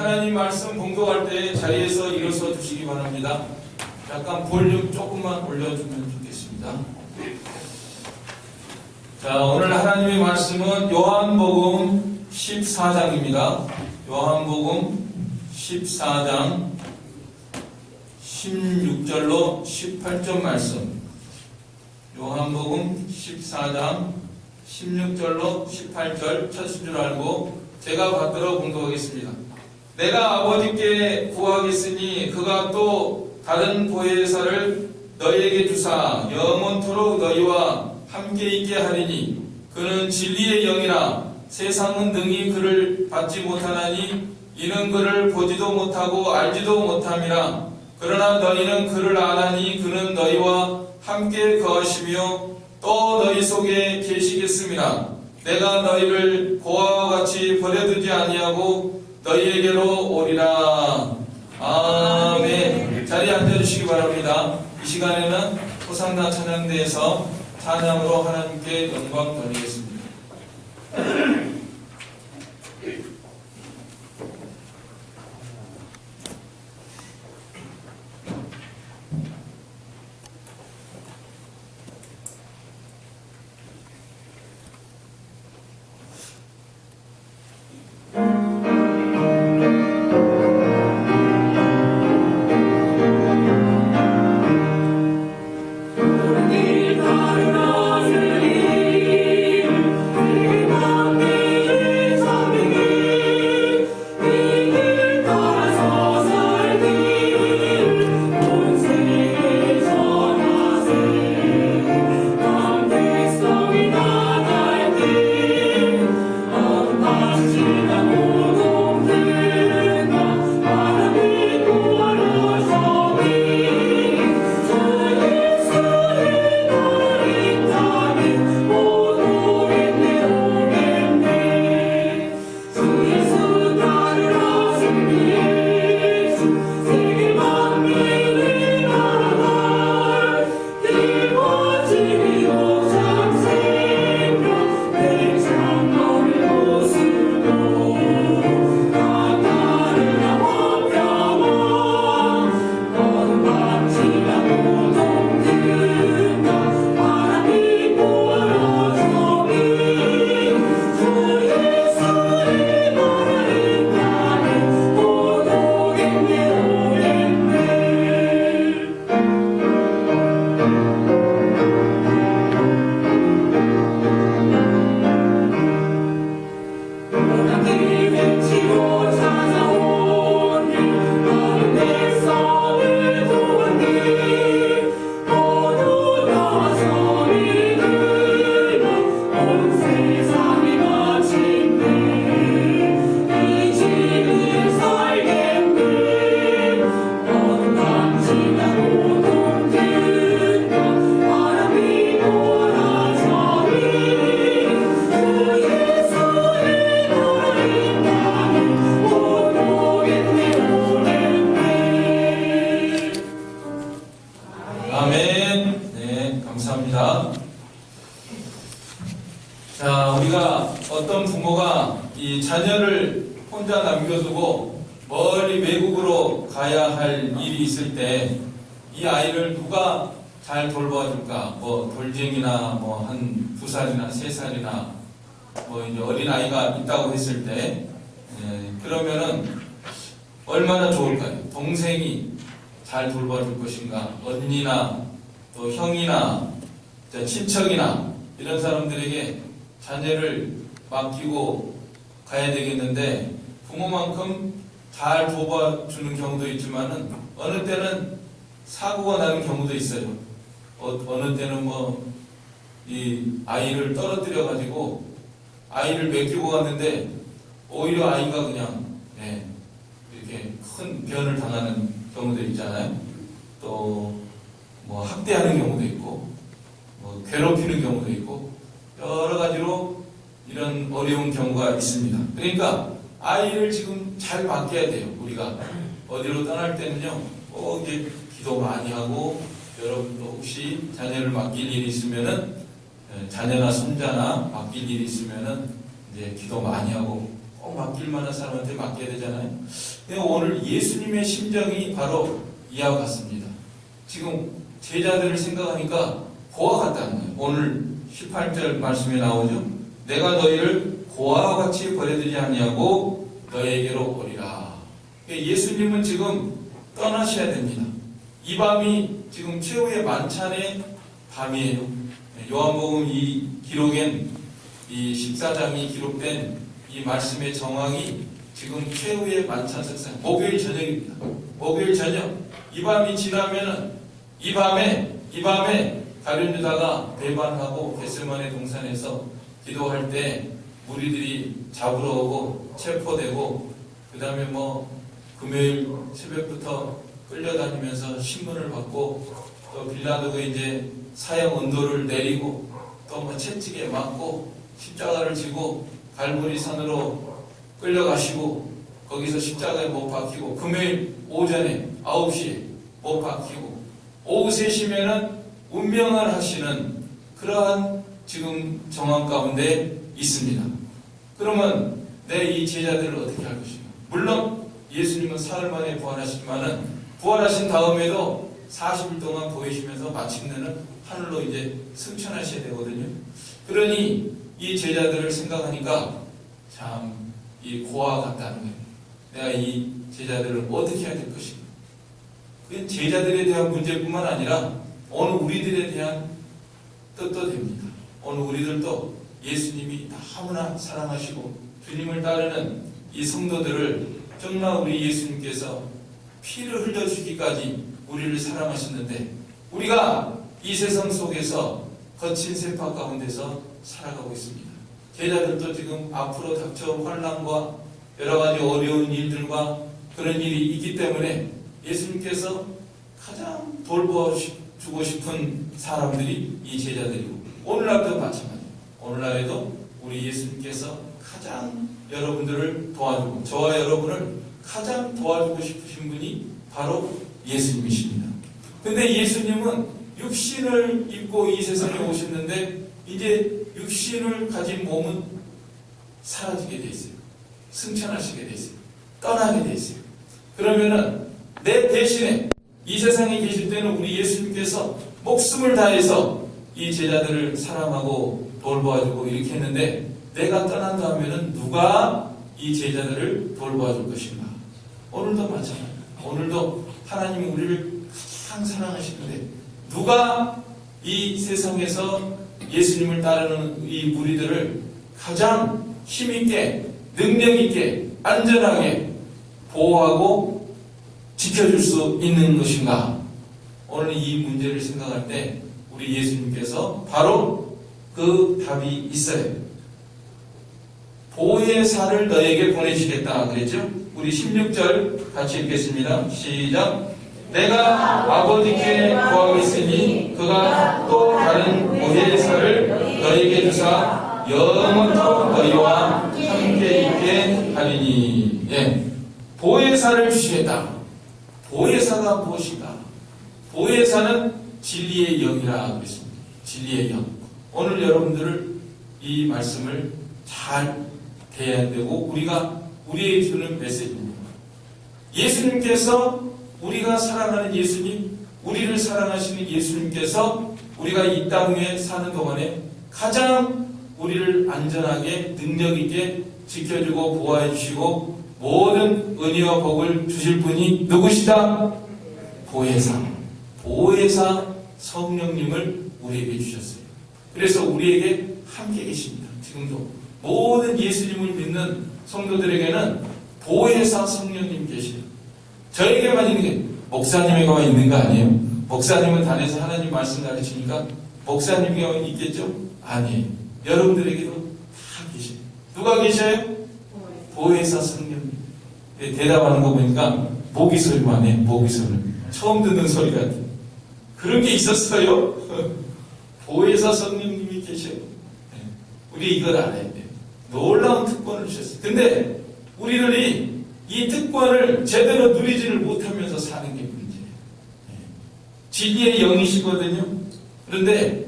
하나님 말씀 봉독할 때 자리에서 일어서 주시기 바랍니다. 약간 볼륨 조금만 올려주면 좋겠습니다. 자, 오늘 하나님의 말씀은 요한복음 14장입니다. 요한복음 14장 16절로 18절 말씀. 요한복음 14장 16절로 18절 첫 수줄 알고 제가 받들어 봉독하겠습니다. 내가 아버지께 구하겠으니 그가 또 다른 보혜사를 너희에게 주사 영원토록 너희와 함께 있게 하리니 그는 진리의 영이라. 세상은 능히 그를 받지 못하나니 이는 그를 보지도 못하고 알지도 못함이라. 그러나 너희는 그를 아나니 그는 너희와 함께 거하시며 또 너희 속에 계시겠습니다. 내가 너희를 고아와 같이 버려두지 아니하고 너희에게로 오리라. 아멘. 자리에 앉아주시기 바랍니다. 이 시간에는 호산나 찬양대에서 찬양으로 하나님께 영광 돌리겠습니다. 자, 우리가 어떤 부모가 이 자녀를 혼자 남겨두고 멀리 외국으로 가야 할 일이 있을 때 이 아이를 누가 잘 돌봐줄까? 뭐 돌쟁이나 뭐 한 2살이나 3살이나 뭐 이제 어린 아이가 있다고 했을 때 그러면은 얼마나 좋을까요? 동생이 잘 돌봐줄 것인가? 언니나 또 형이나 친척이나 이런 사람들에게 자녀를 맡기고 가야 되겠는데 부모만큼 잘 돌봐주는 경우도 있지만은 어느 때는 사고가 나는 경우도 있어요. 어느 때는 뭐 이 아이를 떨어뜨려 가지고 아이를 맡기고 갔는데 오히려 아이가 그냥 이렇게 큰 변을 당하는 경우도 있잖아요. 또 뭐 학대하는 경우도 있고 뭐 괴롭히는 경우도 있고 여러 가지로 이런 어려운 경우가 있습니다. 그러니까 아이를 지금 잘 맡겨야 돼요. 우리가 어디로 떠날 때는요, 꼭 이제 기도 많이 하고 여러분도 혹시 자녀를 맡길 일이 있으면은 자녀나 손자나 맡길 일이 있으면은 이제 기도 많이 하고 꼭 맡길 만한 사람한테 맡겨야 되잖아요. 근데 오늘 예수님의 심정이 바로 이와 같습니다. 지금 제자들을 생각하니까 고와 같다는 거예요. 오늘 18절 말씀에 나오죠. 내가 너희를 고와 같이 버려두지 아니하고 너에게로 오리라. 예수님은 지금 떠나셔야 됩니다. 이 밤이 지금 최후의 만찬의 밤이에요. 요한복음 이 기록엔 이 14장이 기록된 이 말씀의 정황이 지금 최후의 만찬 석상 목요일 저녁입니다. 목요일 저녁 이 밤이 지나면은 이 밤에 가룟 유다가 배반하고 겟세마네 동산에서 기도할 때 무리들이 잡으러 오고 체포되고 그 다음에 금요일 새벽부터 끌려다니면서 신문을 받고 또 빌라도가 이제 사형 언도를 내리고 또 채찍에 맞고 십자가를 지고 갈보리산으로 끌려가시고 거기서 십자가에 못 박히고 금요일 오전에 9시에 못 박히고 오후 3시면은 운명을 하시는 그러한 지금 정황 가운데 있습니다. 그러면 내 이 제자들을 어떻게 할 것인가? 물론 예수님은 사흘 만에 부활하시지만은 부활하신 다음에도 40일 동안 보이시면서 마침내는 하늘로 이제 승천하셔야 되거든요. 그러니 이 제자들을 생각하니까 참 이 고와 같다는 거예요. 내가 이 제자들을 어떻게 해야 될 것인가? 그건 제자들에 대한 문제뿐만 아니라 오늘 우리들에 대한 뜻도 됩니다. 오늘 우리들도 예수님이 너무나 사랑하시고 주님을 따르는 이 성도들을 정말 우리 예수님께서 피를 흘려주기까지 우리를 사랑하셨는데 우리가 이 세상 속에서 거친 세파 가운데서 살아가고 있습니다. 제자들도 지금 앞으로 닥쳐올 환난과 여러 가지 어려운 일들과 그런 일이 있기 때문에 예수님께서 가장 돌보주고 싶은 사람들이 이 제자들이고 오늘날도 마찬가지예요. 오늘날에도 우리 예수님께서 가장 여러분들을 도와주고 저와 여러분을 가장 도와주고 싶으신 분이 바로 예수님이십니다. 근데 예수님은 육신을 입고 이 세상에 오셨는데 이제 육신을 가진 몸은 사라지게 돼 있어요. 승천하시게 돼 있어요. 떠나게 돼 있어요. 그러면은 내 대신에 이 세상에 계실 때는 우리 예수님께서 목숨을 다해서 이 제자들을 사랑하고 돌보아주고 이렇게 했는데 내가 떠난다 하면은 누가 이 제자들을 돌보아줄 것인가? 오늘도 마찬가지입니다. 오늘도 하나님이 우리를 가장 사랑하시는데 누가 이 세상에서 예수님을 따르는 이 무리들을 가장 힘있게 능력있게 안전하게 보호하고 지켜줄 수 있는 것인가? 오늘 이 문제를 생각할 때 우리 예수님께서 바로 그 답이 있어요. 보혜사를 너에게 보내시겠다 그랬죠? 우리 16절 같이 읽겠습니다. 시작. 내가 아버지께 구하겠으니 그가 또 다른 보혜사를 너에게 주사 영원토록 너희와 함께 있게 하리니. 보혜사를 주시겠다. 보혜사가 무엇인가? 보혜사는 진리의 영이라 그랬습니다. 진리의 영. 오늘 여러분들을 이 말씀을 잘 대해야 되고 우리가 우리에게 주는 메시지입니다. 예수님께서 우리가 사랑하는 예수님, 우리를 사랑하시는 예수님께서 우리가 이 땅 위에 사는 동안에 가장 우리를 안전하게 능력있게 지켜주고 보호해 주시고 모든 은혜와 복을 주실 분이 누구시다? 보혜사. 보혜사 성령님을 우리에게 주셨어요. 그래서 우리에게 함께 계십니다. 지금도 모든 예수님을 믿는 성도들에게는 보혜사 성령님 계시요. 저에게만 있는 게 목사님에게만 있는 거 아니에요? 목사님은 단에서 하나님 말씀 가르치니까 목사님에게만 있겠죠? 아니에요. 여러분들에게도 다 계셔요. 누가 계셔요? 보혜사 성령님. 대답하는 거 보니까 모기 소리만 해. 모기 소리. 처음 듣는 소리 같아. 그런 게 있었어요. 보혜사 성령님이 계셔요. 우리 이걸 알아야 돼요. 놀라운 특권을 주셨어요. 근데 우리들이 이 특권을 제대로 누리지를 못하면서 사는 게 문제예요. 진리의 영이시거든요. 그런데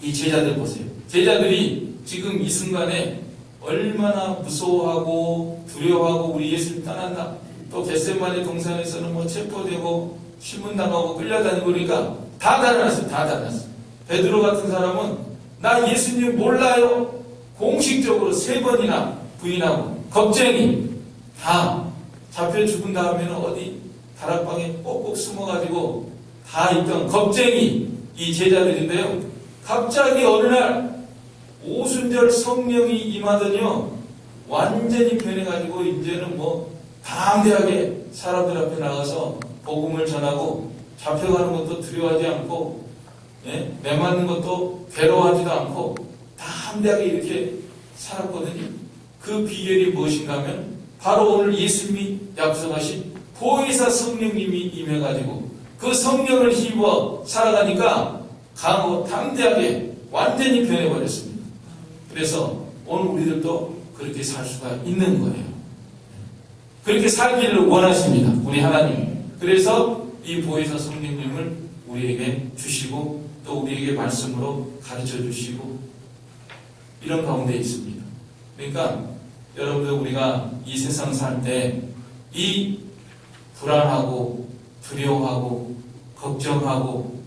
이 제자들 보세요. 제자들이 지금 이 순간에 얼마나 무서워하고 두려워하고 우리 예수님 떠난다. 또 겟세마네 동산에서는 뭐 체포되고 신문당하고 끌려다니고 그러니까 다 달아났어요. 다 달아났어요. 베드로 같은 사람은 나 예수님 몰라요. 공식적으로 3번이나 부인하고 겁쟁이 다 잡혀 죽은 다음에는 어디 다락방에 꼭꼭 숨어가지고 다 있던 겁쟁이 이 제자들인데요. 갑자기 어느 날 오순절 성령이 임하더니요. 완전히 변해가지고 이제는 뭐 담대하게 사람들 앞에 나가서 복음을 전하고 잡혀가는 것도 두려워하지 않고 매맞는 것도 괴로워하지도 않고 담대하게 이렇게 살았거든요. 그 비결이 무엇인가 하면 바로 오늘 예수님이 약속하신 보혜사 성령님이 임해가지고 그 성령을 힘입어 살아가니까 강하고 담대하게 완전히 변해버렸습니다. 그래서 오늘 우리들도 그렇게 살 수가 있는 거예요. 그렇게 살기를 원하십니다. 우리 하나님. 그래서 이 보혜사 성령님을 우리에게 주시고 또 우리에게 말씀으로 가르쳐 주시고 이런 가운데 있습니다. 그러니까 여러분들 우리가 이 세상 살 때 이 불안하고 두려워하고 걱정하고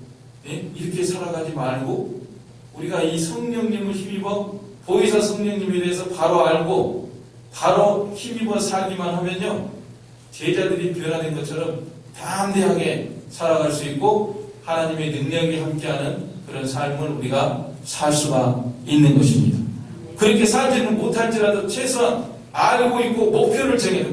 이렇게 살아가지 말고 우리가 이 성령님을 힘입어 보혜사 성령님에 대해서 바로 알고 바로 힘입어 살기만 하면요. 제자들이 변화된 것처럼 담대하게 살아갈 수 있고 하나님의 능력이 함께하는 그런 삶을 우리가 살 수가 있는 것입니다. 그렇게 살지는 못할지라도 최소한 알고 있고 목표를 정해야 돼.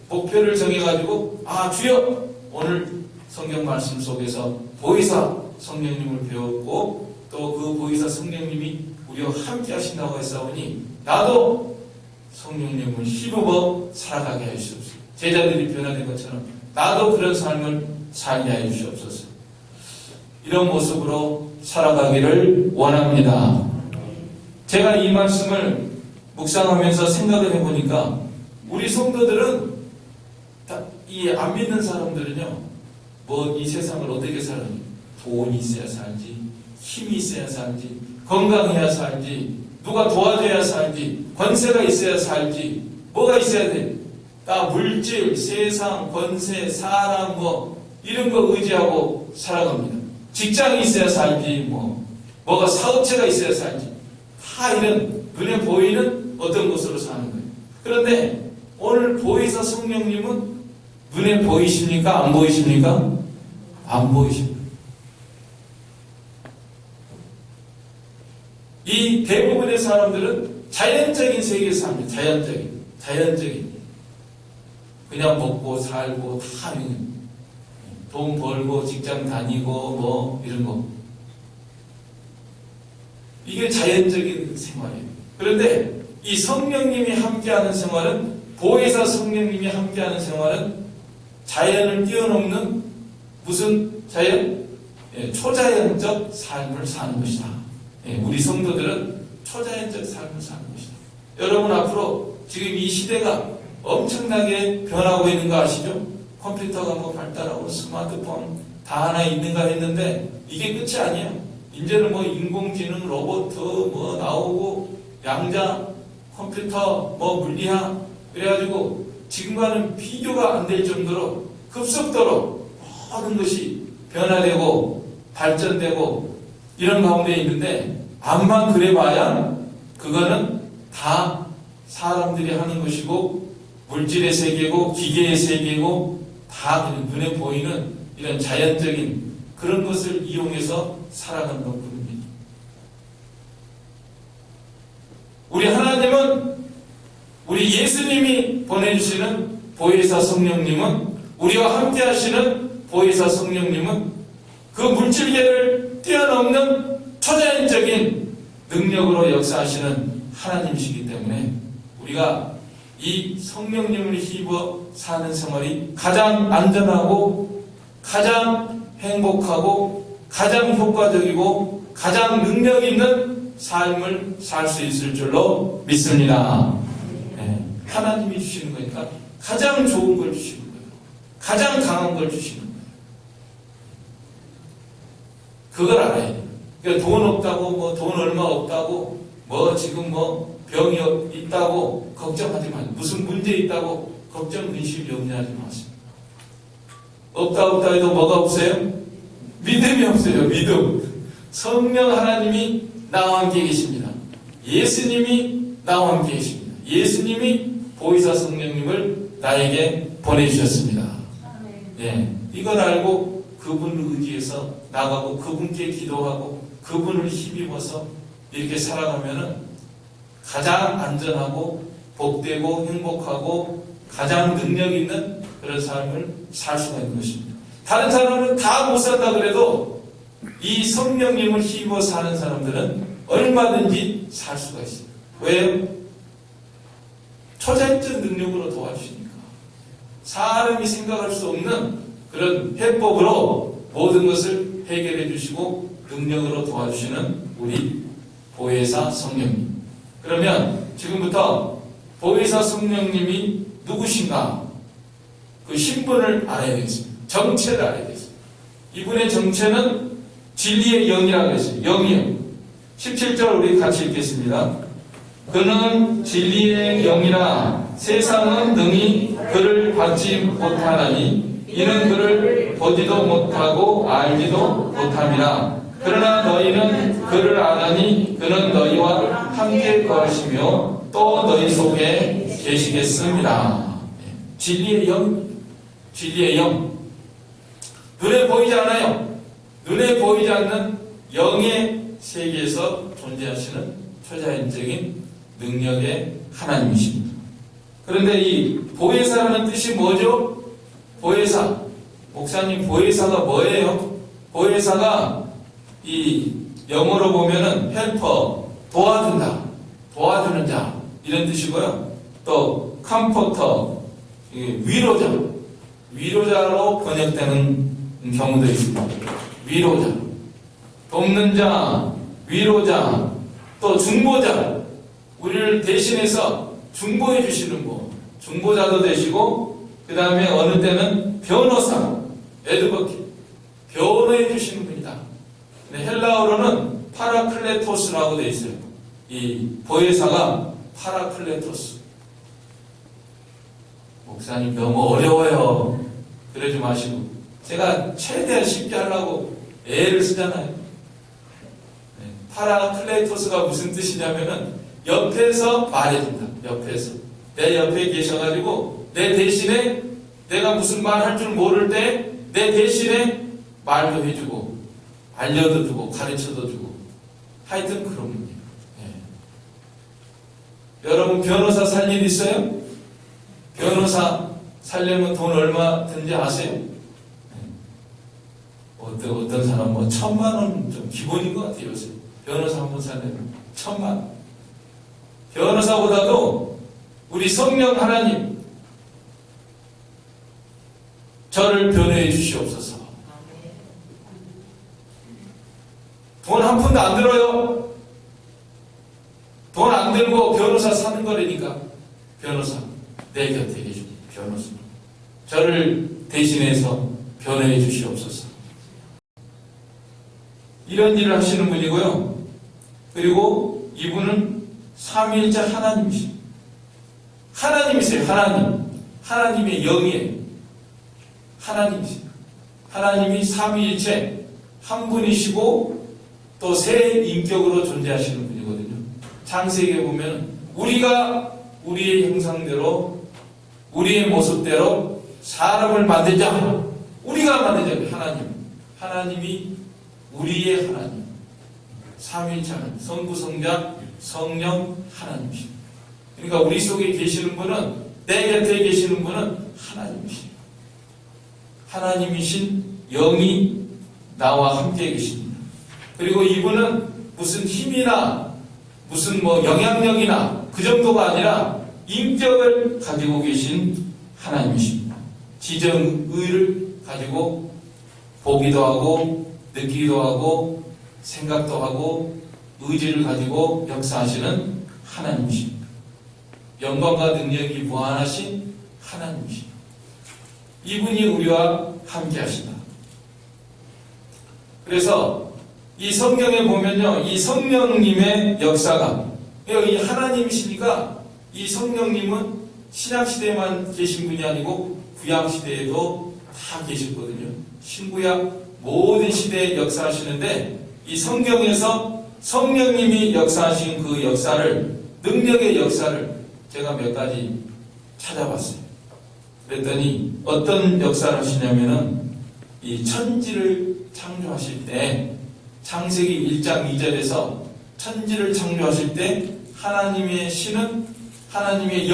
목표를 정해가지고 주여 오늘 성경 말씀 속에서 보혜사 성령님을 배웠고 또 그 보혜사 성령님이 우리와 함께 하신다고 했사오니 나도 성령님을 힘입어 살아가게 하여 주옵소서. 제자들이 변화된 것처럼 나도 그런 삶을 살게 하여 주옵소서. 이런 모습으로 살아가기를 원합니다. 제가 이 말씀을 묵상하면서 생각을 해보니까 우리 성도들은 이 안 믿는 사람들은요, 뭐 이 세상을 어떻게 살아요? 돈이 있어야 살지, 힘이 있어야 살지, 건강해야 살지, 누가 도와줘야 살지, 권세가 있어야 살지, 뭐가 있어야 돼? 다 물질, 세상, 권세, 사람 뭐 이런 거 의지하고 살아갑니다. 직장이 있어야 살지, 뭐가 사업체가 있어야 살지, 다 이런 눈에 보이는 어떤 것으로 사는 거예요. 그런데 오늘 보혜사 성령님은 눈에 보이십니까? 안 보이십니까? 안 보이십니다. 이 대부분의 사람들은 자연적인 세계에서 삽니다. 자연적인. 그냥 먹고 살고 다 돈 벌고 직장 다니고 뭐 이런 거. 이게 자연적인 생활이에요. 그런데 이 성령님이 함께하는 생활은 보혜사 성령님이 함께하는 생활은 자연을 뛰어넘는 무슨 자연? 초자연적 삶을 사는 것이다. 우리 성도들은 초자연적 삶을 사는 것이다. 여러분 앞으로 지금 이 시대가 엄청나게 변하고 있는 거 아시죠? 컴퓨터가 뭐 발달하고 스마트폰 다 하나 있는가 했는데 이게 끝이 아니에요. 이제는 뭐 인공지능 로봇 뭐 나오고 양자 컴퓨터 뭐 물리학 그래가지고 지금과는 비교가 안 될 정도로 급속도로 모든 것이 변화되고 발전되고 이런 가운데 있는데 암만 그래봐야 그거는 다 사람들이 하는 것이고 물질의 세계고 기계의 세계고 다 눈에 보이는 이런 자연적인 그런 것을 이용해서 살아가는 것뿐입니다. 우리 하나님은 우리 예수님이 보내주시는 보혜사 성령님은 우리와 함께 하시는 보혜사 성령님은 그 물질계를 뛰어넘는 초자연적인 능력으로 역사하시는 하나님이시기 때문에 우리가 이 성령님을 힘입어 사는 생활이 가장 안전하고 가장 행복하고 가장 효과적이고 가장 능력 있는 삶을 살 수 있을 줄로 믿습니다. 하나님이 주시는 거니까 가장 좋은 걸 주시는 거예요. 가장 강한 걸 주시는 거예요. 그걸 알아야 돼요. 그러니까 돈 없다고 돈 얼마 없다고 지금 병이 있다고 걱정하지 마세요. 무슨 문제 있다고 걱정, 근심, 염려하지 마세요. 없다 해도 뭐가 없어요? 믿음이 없어요. 믿음. 성령 하나님이 나와 함께 계십니다. 예수님이 나와 함께 계십니다. 예수님이 보혜사 성령님을 나에게 보내주셨습니다. 예, 이걸 알고 그분을 의지해서 나가고 그분께 기도하고 그분을 힘입어서 이렇게 살아가면은 가장 안전하고 복되고 행복하고 가장 능력 있는 그런 삶을 살 수가 있는 것입니다. 다른 사람은 다 못 산다 그래도 이 성령님을 힘입어 사는 사람들은 얼마든지 살 수가 있어요. 왜요? 초자연적 능력으로 도와주시니까. 사람이 생각할 수 없는 그런 해법으로 모든 것을 해결해 주시고 능력으로 도와주시는 우리 보혜사 성령님. 그러면 지금부터 보혜사 성령님이 누구신가? 그 신분을 알아야 되겠습니다. 정체를 알아야 되겠습니다. 이분의 정체는 진리의 영이라고 했어요. 영이요. 17절 우리 같이 읽겠습니다. 그는 진리의 영이라 세상은 능히 그를 받지 못하나니 이는 그를 보지도 못하고 알지도 못함이라. 그러나 너희는 그를 아나니 그는 너희와 함께 거하시며 또 너희 속에 계시겠습니다. 진리의 영, 진리의 영. 눈에 보이지 않아요. 눈에 보이지 않는 영의 세계에서 존재하시는 초자연적인 능력의 하나님이십니다. 그런데 이 보혜사라는 뜻이 뭐죠? 보혜사. 목사님, 보혜사가 뭐예요? 보혜사가 이 영어로 보면은 헬퍼, 도와준다, 도와주는 자 이런 뜻이고요. 또 컴포터, 위로자, 위로자로 번역되는 경우도 있습니다. 위로자, 돕는 자, 위로자, 또 중보자, 우리를 대신해서 중보해 주시는 분, 중보자도 되시고 그 다음에 어느 때는 변호사, 에드버킷, 변호해 주시는 분이다. 헬라어로는 파라클레토스라고 되어 있어요. 이 보혜사가 파라클레토스. 목사님 너무 어려워요. 그러지 마시고 제가 최대한 쉽게 하려고 애를 쓰잖아요. 파라클레토스가 무슨 뜻이냐면은 옆에서 말해준다. 옆에서 내 옆에 계셔가지고 내 대신에 내가 무슨 말 할 줄 모를 때 내 대신에 말도 해주고 알려도 주고 가르쳐도 주고 하여튼 그런 분이에요. 여러분 변호사 살 일 있어요? 변호사 살려면 돈 얼마 든지 아세요? 어떤 사람 뭐 1,000만 원 좀 기본인 것 같아요. 요새 변호사 한 번 살려면 1,000만 원. 변호사보다도 우리 성령 하나님 저를 변호해 주시옵소서. 돈 한 푼도 안 들어요. 돈 안 들고 변호사 사는 거라니까. 변호사 내 곁에 계신 변호사 저를 대신해서 변호해 주시옵소서. 이런 일을 하시는 분이고요. 그리고 이분은 삼위일체 하나님이십니다. 하나님이세요. 하나님의 영이에요. 하나님이십니다. 하나님이 삼위일체 한 분이시고 또 세 인격으로 존재하시는 분이거든요. 창세기에 보면 우리가 우리의 형상대로 우리의 모습대로 사람을 만들자. 우리가 만들자. 하나님이 우리의 하나님. 삼위일체 하나님. 성부, 성자, 성령 하나님이십니다. 그러니까 우리 속에 계시는 분은 내 곁에 계시는 분은 하나님이십니다. 하나님이신 영이 나와 함께 계십니다. 그리고 이분은 무슨 힘이나 무슨 영향력이나 그 정도가 아니라 인격을 가지고 계신 하나님이십니다. 지정의를 가지고 보기도 하고 느끼기도 하고 생각도 하고 의지를 가지고 역사하시는 하나님이십니다. 영광과 능력이 무한하신 하나님이십니다. 이분이 우리와 함께 하신다. 그래서 이 성경에 보면요, 이 성령님의 역사가 이 하나님이시니까 이 성령님은 신약시대에만 계신 분이 아니고 구약시대에도 다 계셨거든요. 신구약 모든 시대에 역사하시는데 이 성경에서 성령님이 역사하신 그 역사를, 능력의 역사를 제가 몇 가지 찾아봤어요. 그랬더니 어떤 역사를 하시냐면은 이 천지를 창조하실 때 창세기 1장 2절에서 천지를 창조하실 때 하나님의 신은, 하나님의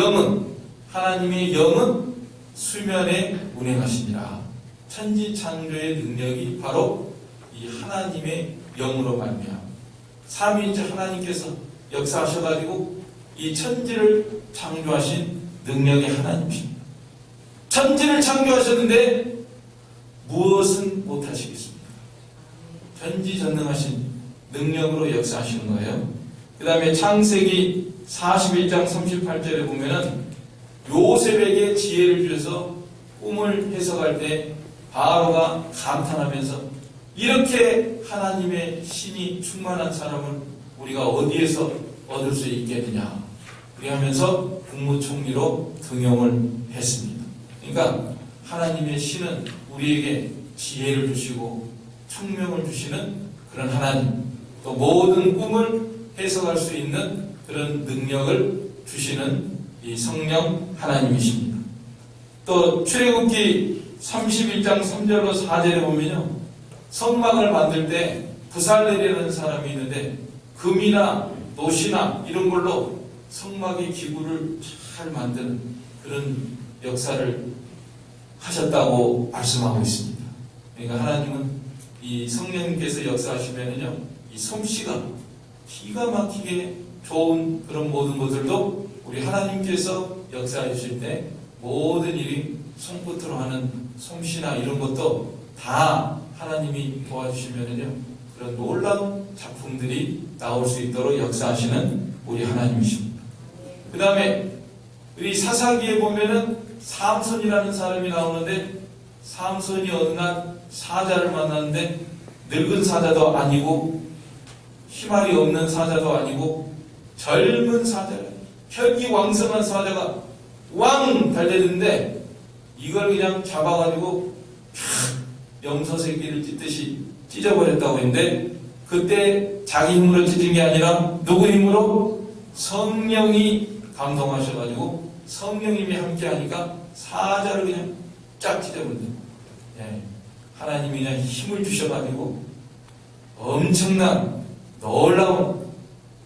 영은 수면에 운행하시니라. 천지 창조의 능력이 바로 이 하나님의 영으로 말미암아 삼위일체 하나님께서 역사하셔가지고 이 천지를 창조하신 능력의 하나님이십니다. 천지를 창조하셨는데 무엇은 못하시겠습니까? 전지전능하신 능력으로 역사하시는 거예요. 그 다음에 창세기 41장 38절에 보면은 요셉에게 지혜를 주셔서 꿈을 해석할 때 바로가 감탄하면서 이렇게 하나님의 신이 충만한 사람을 우리가 어디에서 얻을 수 있겠느냐 그리하면서 국무총리로 등용을 했습니다. 그러니까 하나님의 신은 우리에게 지혜를 주시고 총명을 주시는 그런 하나님, 또 모든 꿈을 해석할 수 있는 그런 능력을 주시는 이 성령 하나님이십니다. 또 출애굽기 31장 3절로 4절에 보면요, 성막을 만들 때 부살렐이라는 사람이 있는데 금이나 노시나 이런 걸로 성막의 기구를 잘 만드는 그런 역사를 하셨다고 말씀하고 있습니다. 그러니까 하나님은 이 성령님께서 역사하시면은요, 이 솜씨가 기가 막히게 좋은 그런 모든 것들도 우리 하나님께서 역사해 주실 때 모든 일이 손끝으로 하는 솜씨나 이런 것도 다 하나님이 도와주시면은요, 그런 놀라운 작품들이 나올 수 있도록 역사하시는 우리 하나님이십니다. 그 다음에 우리 사사기에 보면은 삼손이라는 사람이 나오는데, 삼손이 어느 날 사자를 만났는데 늙은 사자도 아니고 희말이 없는 사자도 아니고 젊은 사자, 혈기왕성한 사자가 왕 달려드는데 이걸 그냥 잡아가지고 염소 새끼를 찢듯이 찢어버렸다고 했는데, 그때 자기 힘으로 찢은 게 아니라 누구 힘으로? 성령이 감동하셔가지고 성령님이 함께하니까 사자를 그냥 쫙 찢어버린다. 예, 하나님이 그냥 힘을 주셔가지고 엄청난 놀라운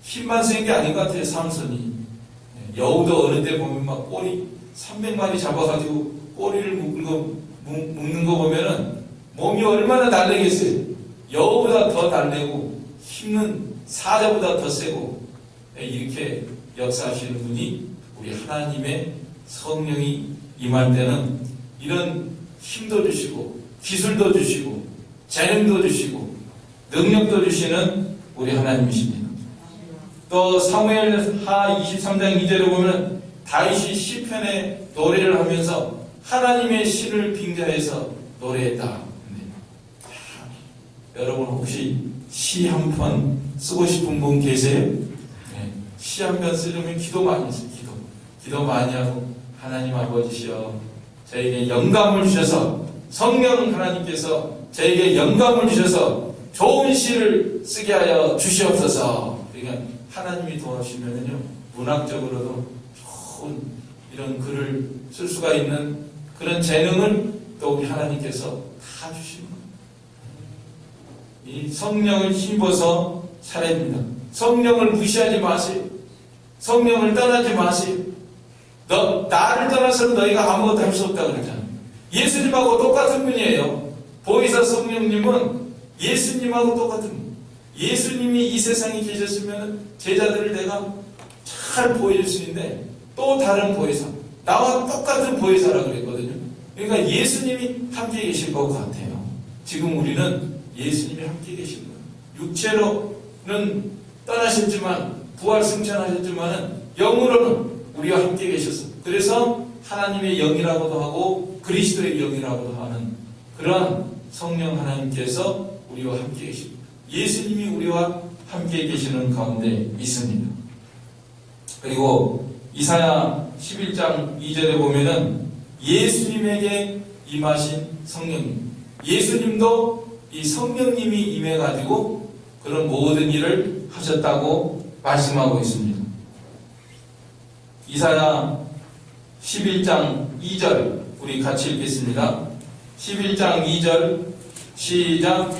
힘만 쓰는 게 아닌 것 같아요. 삼손이 여우도 어느 때 보면 막 꼬리 300마리 잡아가지고 꼬리를 묶는 거 보면은 몸이 얼마나 날래겠어요. 여우보다 더 날래고 힘은 사자보다 더 세고, 이렇게 역사하시는 분이 우리 하나님의 성령이 임할 때는 이런 힘도 주시고 기술도 주시고 재능도 주시고 능력도 주시는 우리 하나님이십니다. 또 사무엘하 23장 2절에 보면 다윗이 시편의 노래를 하면서 하나님의 신을 빙자해서 노래했다. 여러분 혹시 시 한 편 쓰고 싶은 분 계세요? 네. 시 한 편 쓰려면 기도 많이 했어요. 기도 많이 하고, 하나님 아버지시여 저에게 영감을 주셔서, 성령 하나님께서 저에게 영감을 주셔서 좋은 시를 쓰게 하여 주시옵소서. 그러니까 하나님이 도와주시면요, 문학적으로도 좋은 이런 글을 쓸 수가 있는 그런 재능을 또 우리 하나님께서 다 주시는 거예요. 이 성령을 힘입어서 살아야 됩니다. 성령을 무시하지 마세요. 성령을 떠나지 마세요. 나를 떠나서는 너희가 아무것도 할 수 없다고 그러잖아요. 예수님하고 똑같은 분이에요. 보혜사 성령님은 예수님하고 똑같은 분. 예수님이 이 세상에 계셨으면 제자들을 내가 잘 보여줄 수 있는데 또 다른 보혜사, 나와 똑같은 보혜사라고 그랬거든요. 그러니까 예수님이 함께 계실 것 같아요. 지금 우리는 예수님이 함께 계신 거예요. 육체로는 떠나셨지만, 부활 승천하셨지만 영으로는 우리와 함께 계셔서, 그래서 하나님의 영이라고도 하고 그리스도의 영이라고도 하는 그러한 성령 하나님께서 우리와 함께 계십니다. 예수님이 우리와 함께 계시는 가운데 있습니다. 그리고 이사야 11장 2절에 보면은 예수님에게 임하신 성령님, 예수님도 이 성령님이 임해가지고 그런 모든 일을 하셨다고 말씀하고 있습니다. 이사야 11장 2절 우리 같이 읽겠습니다. 11장 2절 시작.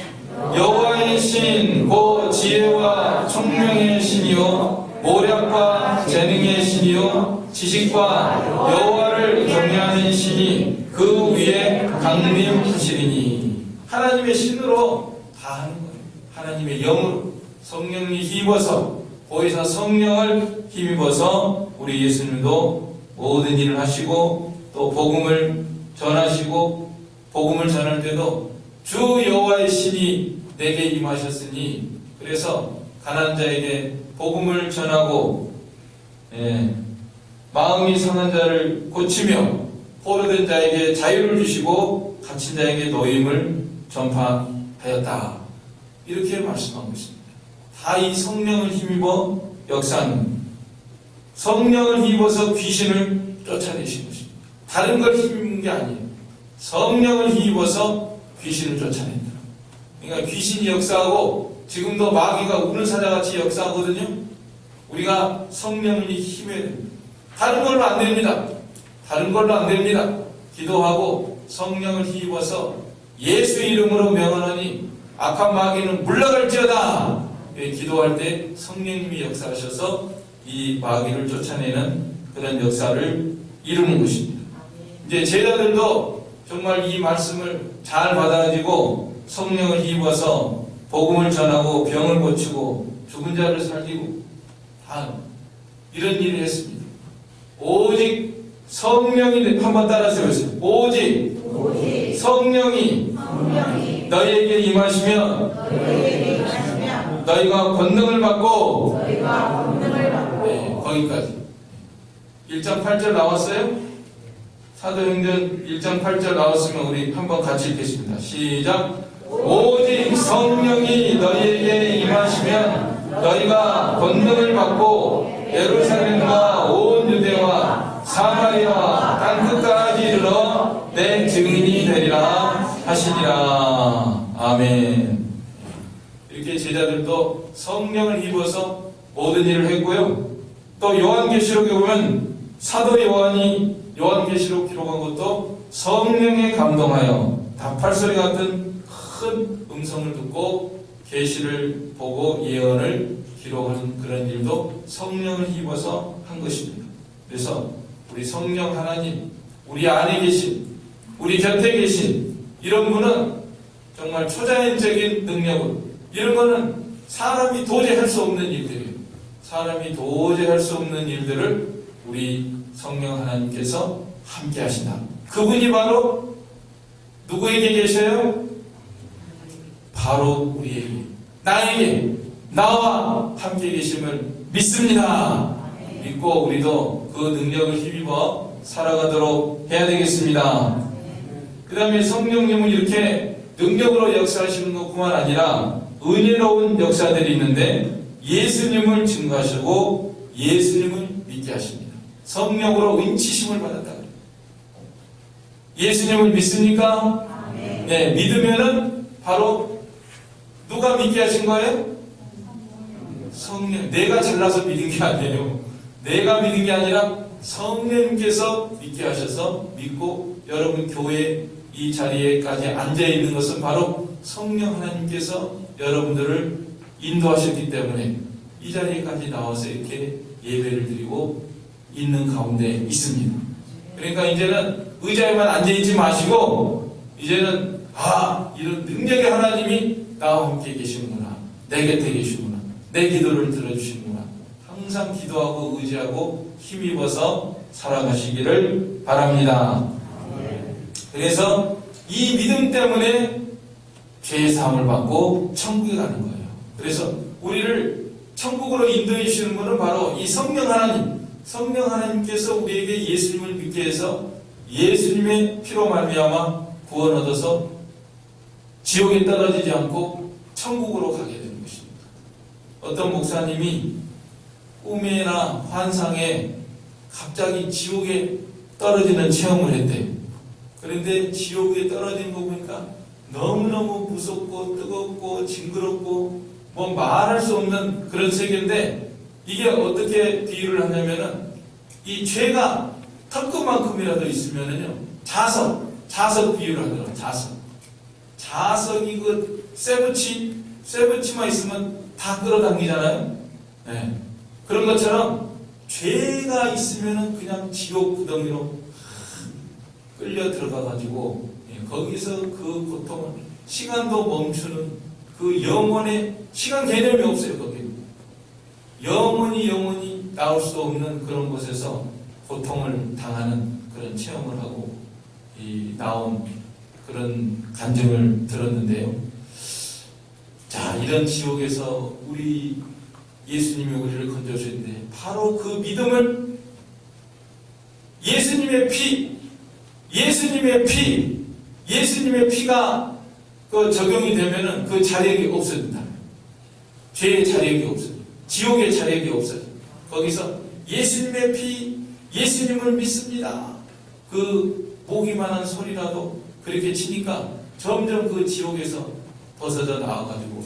여호와의 신 곧 지혜와 총명의 신이요 모략과 재능의 신이요 지식과 여호와를 경외하는 신이 그 위에 강림하시리니. 하나님의 신으로 다 하는 거예요. 하나님의 영으로 성령이 힘입어서 보혜사 성령을 힘입어서 우리 예수님도 모든 일을 하시고 또 복음을 전하시고 복음을 전할 때도 주 여호와의 신이 내게 임하셨으니 그래서 가난한 자에게 복음을 전하고 마음이 상한 자를 고치며 포로된 자에게 자유를 주시고 갇힌 자에게 노임을 전파하였다. 이렇게 말씀하고 있습니다. 다 이 성령을 힘입어 역사하는 성령을 힘입어서 귀신을 쫓아내신 것입니다. 다른 걸 힘입는 게 아니에요. 성령을 힘입어서 귀신을 쫓아낸다. 그러니까 귀신이 역사하고 지금도 마귀가 우는 사자같이 역사하거든요. 우리가 성령을 힘입어야 됩니다. 다른 걸로 안 됩니다. 다른 걸로 안 됩니다. 기도하고 성령을 힘입어서 예수 이름으로 명하노니 악한 마귀는 물러갈지어다. 기도할 때 성령님이 역사하셔서 이 마귀를 쫓아내는 그런 역사를 이루는 것입니다. 이제 제자들도 정말 이 말씀을 잘 받아가지고 성령을 힘입어서 복음을 전하고 병을 고치고 죽은 자를 살리고 다 이런 일을 했습니다. 오직 성령이 한번 따라서 해보세요. 오직 성령이 너희에게 임하시면 너희가 권능을 받고 네, 거기까지 1장 8절 나왔어요? 사도행전 1장 8절 나왔으면 우리 한번 같이 읽겠습니다. 시작. 오직 성령이 너희에게 임하시면 너희가 권능을 받고 예루살렘과 온 유대와 사마리아와 땅끝까지 이르러 내 증인이 되리라 하시니라. 아멘. 이렇게 제자들도 성령을 입어서 모든 일을 했고요. 또 요한계시록에 보면 사도 요한이 요한계시록 기록한 것도 성령에 감동하여 나팔소리 같은 큰 음성을 듣고 계시를 보고 예언을 기록하는 그런 일도 성령을 힘입어서 한 것입니다. 그래서 우리 성령 하나님, 우리 안에 계신, 우리 곁에 계신 이런 분은 정말 초자연적인 능력으로, 이런 거는 사람이 도저히 할 수 없는 일들이에요. 사람이 도저히 할 수 없는 일들을 우리 성령 하나님께서 함께 하신다. 그분이 바로 누구에게 계셔요? 바로 우리에게, 나에게, 나와 함께 계심을 믿습니다. 믿고 우리도 그 능력을 힘입어 살아가도록 해야 되겠습니다. 그 다음에 성령님은 이렇게 능력으로 역사하시는 것뿐만 아니라 은혜로운 역사들이 있는데 예수님을 증거하시고 예수님을 믿게 하십니다. 성령으로 인치심을 받았다. 예수님을 믿습니까? 네, 믿으면은 바로 누가 믿게 하신 거예요? 성령. 내가 잘나서 믿은 게 아니에요. 내가 믿은 게 아니라 성령님께서 믿게 하셔서 믿고 여러분 교회 이 자리에까지 앉아있는 것은 바로 성령 하나님께서 여러분들을 인도하셨기 때문에 이 자리에까지 나와서 이렇게 예배를 드리고 있는 가운데 있습니다. 그러니까 이제는 의자에만 앉아있지 마시고 이제는 이런 능력의 하나님이 나와 함께 계시는구나, 내 곁에 계시구나, 내 기도를 들어주시는구나, 항상 기도하고 의지하고 힘입어서 살아가시기를 바랍니다. 그래서 이 믿음 때문에 죄의 사함을 받고 천국에 가는 거예요. 그래서 우리를 천국으로 인도해 주시는 분은 바로 이 성령 하나님, 성령 하나님께서 우리에게 예수님을 믿게 해서 예수님의 피로 말미암아 구원 얻어서 지옥에 떨어지지 않고 천국으로 가게 되는 것입니다. 어떤 목사님이 꿈이나 환상에 갑자기 지옥에 떨어지는 체험을 했대요. 그런데 지옥에 떨어진 거 보니까 너무너무 무섭고 뜨겁고 징그럽고 뭐 말할 수 없는 그런 세계인데, 이게 어떻게 비유를 하냐면은 이 죄가 턱끝만큼이라도 있으면은요, 자석 비유를 하더라고요. 자석이 그 쇠붙이만 있으면 다 끌어당기잖아요. 네. 그런 것처럼 죄가 있으면은 그냥 지옥 구덩이로 끌려 들어가가지고 거기서 그 고통은 시간도 멈추는 그 영원의 시간 개념이 없어요. 거기 영원히 나올 수 없는 그런 곳에서 고통을 당하는 그런 체험을 하고 나온 그런 간증을 들었는데요. 자, 이런 지옥에서 우리 예수님이 우리를 건져주셨는데, 바로 그 믿음을 예수님의 피가 그 적용이 되면은 그 자력이 없어진다. 죄의 자력이 없어져. 지옥의 자력이 없어져. 거기서 예수님의 피, 예수님을 믿습니다. 그 보기만 한 소리라도 그렇게 치니까 점점 그 지옥에서 벗어져 나와가지고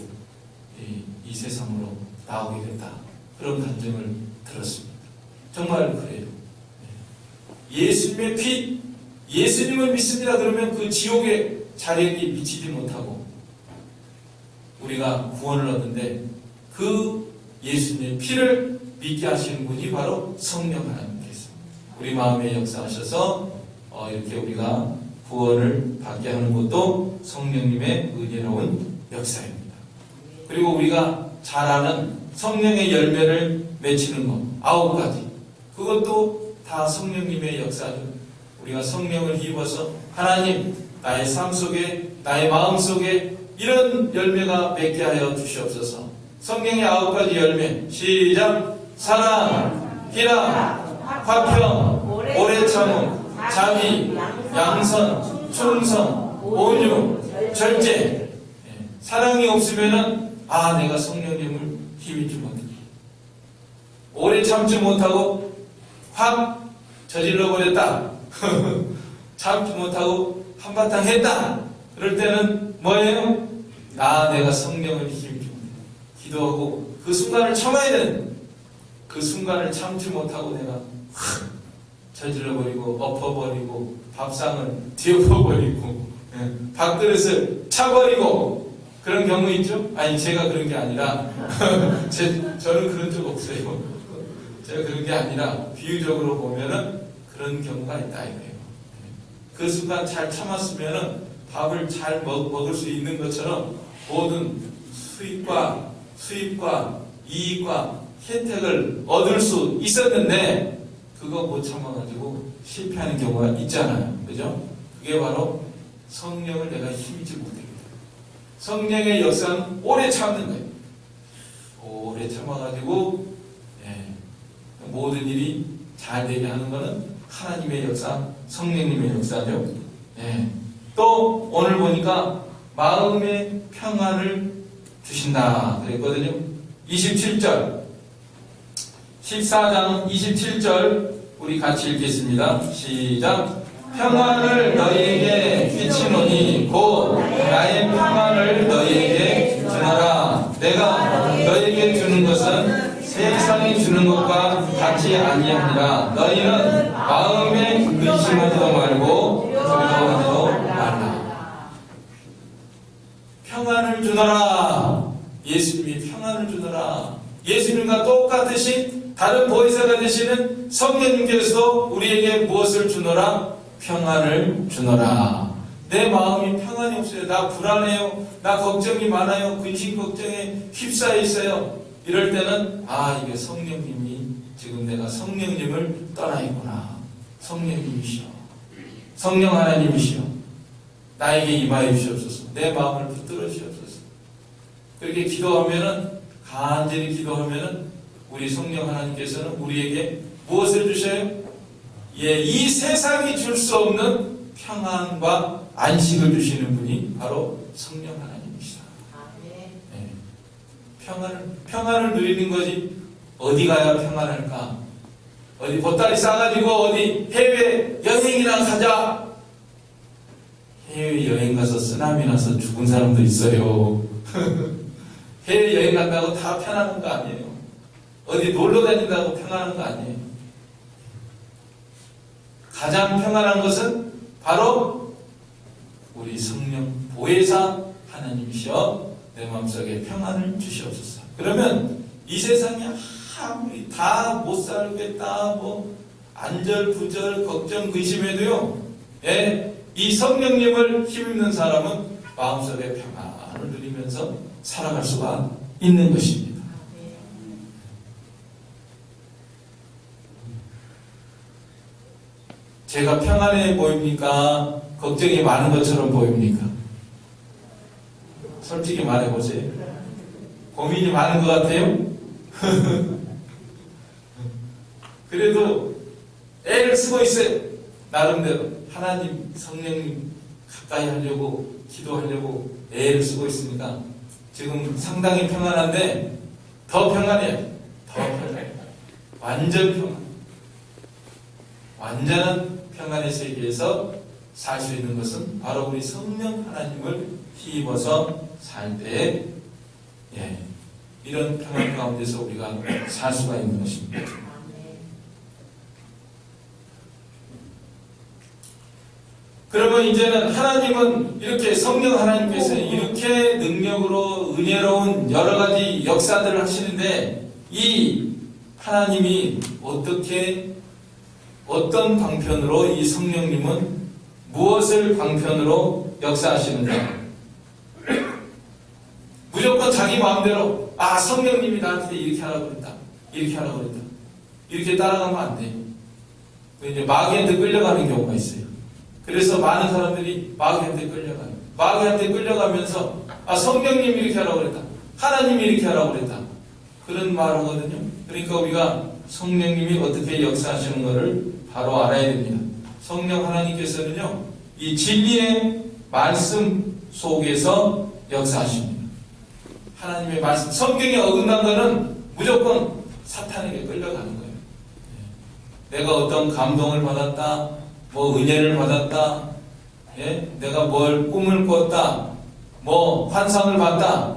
이 세상으로 나오게 됐다. 그런 간증을 들었습니다. 정말 그래요. 예수님의 피, 예수님을 믿습니다. 그러면 그 지옥의 자력이 미치지 못하고 우리가 구원을 얻는데, 그 예수님의 피를 믿게 하시는 분이 바로 성령 하나님께서 우리 마음에 역사하셔서 이렇게 우리가 구원을 받게 하는 것도 성령님의 은혜로운 역사입니다. 그리고 우리가 잘 아는 성령의 열매를 맺히는 것 9가지, 그것도 다 성령님의 역사죠. 우리가 성령을 힘입어서 하나님, 나의 삶 속에, 나의 마음 속에 이런 열매가 맺게 하여 주시옵소서. 성령의 9가지 열매, 시작! 사랑, 희락, 화평, 오래 참음, 자비, 양선, 충성, 온유, 절제. 사랑이 없으면은 내가 성령님을 힘입지 못해. 오래 참지 못하고 확 저질러 버렸다. 참지 못하고 한바탕 했다. 그럴 때는 뭐예요? 내가 성령을 힘입지 못해. 기도하고 그 순간을 참아야 되는, 그 순간을 참지 못하고 내가 확 저질러버리고 엎어버리고 밥상을 뒤엎어버리고 밥그릇을 차버리고 그런 경우 있죠? 아니, 제가 그런 게 아니라 저는 그런 적 없어요. 제가 그런 게 아니라 비유적으로 보면은 그런 경우가 있다 이거예요. 그 순간 잘 참았으면은 밥을 잘 먹을 수 있는 것처럼 모든 수입과 이익과 혜택을 얻을 수 있었는데 그거 못 참아가지고 실패하는 경우가 있잖아요. 그죠? 그게 바로 성령을 내가 힘입지 못했기 때문에. 성령의 역사는 오래 참는 거예요. 오래 참아가지고 모든 일이 잘 되게 하는 것은 하나님의 역사, 성령님의 역사죠. 또 오늘 보니까 마음의 평안을 주신다 그랬거든요. 27절 14장 27절 우리 같이 읽겠습니다. 시작. 평안을 너희에게 끼치노니 곧 나의 평안을 너희에게 주노라. 내가 너희에게 주는 것은 세상이 주는 것과 같이 아니하니라. 너희는 마음에 의심하지도 말고 두려워하지도 말라. 평안을 주노라. 예수님이 평안을 주노라. 예수님과 똑같으신 다른 보혜사가 되시는 성령님께서도 우리에게 무엇을 주노라? 평안을 주노라. 내 마음이 평안이 없어요. 나 불안해요. 나 걱정이 많아요. 근심 걱정에 휩싸여 있어요. 이럴 때는 이게 성령님이, 지금 내가 성령님을 떠나 있구나. 성령님이시여, 성령 하나님이시여, 나에게 임하여 주시옵소서. 내 마음을 붙들어 주시옵소서. 그렇게 기도하면은, 간절히 기도하면은 우리 성령 하나님께서는 우리에게 무엇을 주셔요? 이 세상이 줄 수 없는 평안과 안식을 주시는 분이 바로 성령 하나님이시다. 평안을 누리는 거지. 어디 가야 평안할까? 어디 보따리 싸가지고 어디 해외 여행이나 가자. 해외 여행 가서 쓰나미 나서 죽은 사람도 있어요. 해외 여행 간다고 다 편안한 거 아니에요. 어디 놀러 다닌다고 평안한 거 아니에요. 가장 평안한 것은 바로 우리 성령 보혜사 하나님이시여 내 마음속에 평안을 주시옵소서. 그러면 이 세상에 아무리 다 못 살겠다 뭐 안절부절 걱정 근심해도요, 예, 이 성령님을 힘입는 사람은 마음속에 평안을 누리면서 살아갈 수가 있는 것입니다. 제가 평안해 보입니까? 걱정이 많은 것처럼 보입니까? 솔직히 말해보세요. 고민이 많은 것 같아요? 그래도 애를 쓰고 있어요. 나름대로 하나님, 성령님 가까이 하려고 기도하려고 애를 쓰고 있으니까 지금 상당히 평안한데 더 평안해요. 더 평안해요. 완전 평안. 완전한 평안의 세계에서 살 수 있는 것은 바로 우리 성령 하나님을 힘입어서 살 때에, 예, 이런 평안 가운데서 우리가 살 수가 있는 것입니다. 그러면 이제는 하나님은 이렇게 성령 하나님께서 이렇게 능력으로 은혜로운 여러 가지 역사들을 하시는데 이 하나님이 어떤 방편으로 이 성령님은 무엇을 방편으로 역사하시는가? 무조건 자기 마음대로 성령님이 나한테 이렇게 하라고 그랬다. 이렇게 하라고 그랬다. 이렇게 따라가면 안 돼요. 이제 마귀한테 끌려가는 경우가 있어요. 그래서 많은 사람들이 마귀한테 끌려가요. 마귀한테 끌려가면서 성령님이 이렇게 하라고 그랬다. 하나님이 이렇게 하라고 그랬다. 그런 말 하거든요. 그러니까 우리가 성령님이 어떻게 역사하시는 것을 바로 알아야 됩니다. 성령 하나님께서는요, 이 진리의 말씀 속에서 역사하십니다. 하나님의 말씀, 성경에 어긋난 것은 무조건 사탄에게 끌려가는 거예요. 내가 어떤 감동을 받았다, 뭐 은혜를 받았다, 예? 내가 뭘 꿈을 꿨다, 뭐 환상을 봤다,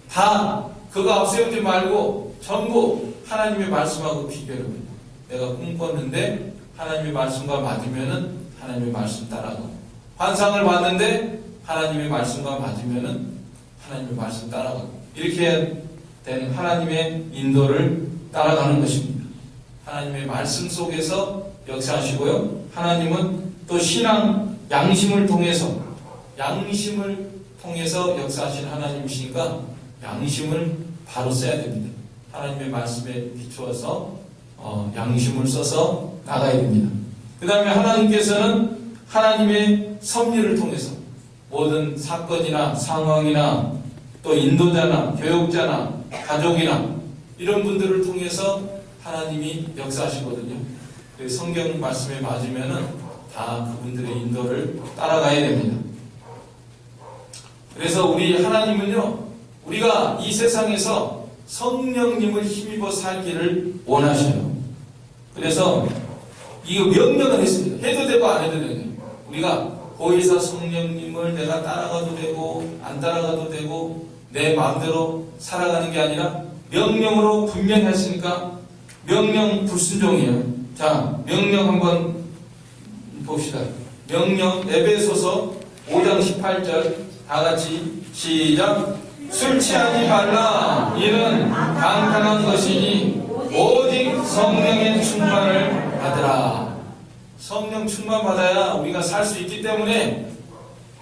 다 그거 앞세우지 말고 전부 하나님의 말씀하고 비교를 해요. 내가 꿈 꿨는데 하나님의 말씀과 맞으면은 하나님의 말씀 따라가고, 환상을 봤는데 하나님의 말씀과 맞으면은 하나님의 말씀 따라가고, 이렇게 된 하나님의 인도를 따라가는 것입니다. 하나님의 말씀 속에서 역사하시고요. 하나님은 또 신앙, 양심을 통해서 역사하신 하나님이시니까 양심을 바로 써야 됩니다. 하나님의 말씀에 비추어서 양심을 써서 나가야 됩니다. 그 다음에 하나님께서는 하나님의 섭리를 통해서 모든 사건이나 상황이나 또 인도자나 교육자나 가족이나 이런 분들을 통해서 하나님이 역사하시거든요. 성경 말씀에 맞으면은 다 그분들의 인도를 따라가야 됩니다. 그래서 우리 하나님은요, 우리가 이 세상에서 성령님을 힘입어 살기를 원하셔요. 그래서 이거 명령을 했습니다. 해도 되고 안 해도 되고, 우리가 보혜사 성령님을 내가 따라가도 되고 안 따라가도 되고 내 마음대로 살아가는 게 아니라 명령으로 분명히 하시니까 명령 불순종이에요. 자, 명령 한번 봅시다. 명령 에베소서 5장 18절 다 같이 시작. 술 취하지 말라. 이는 강탈한 것이니 오직 성령의 충만을 받으라. 성령 충만 받아야 우리가 살 수 있기 때문에,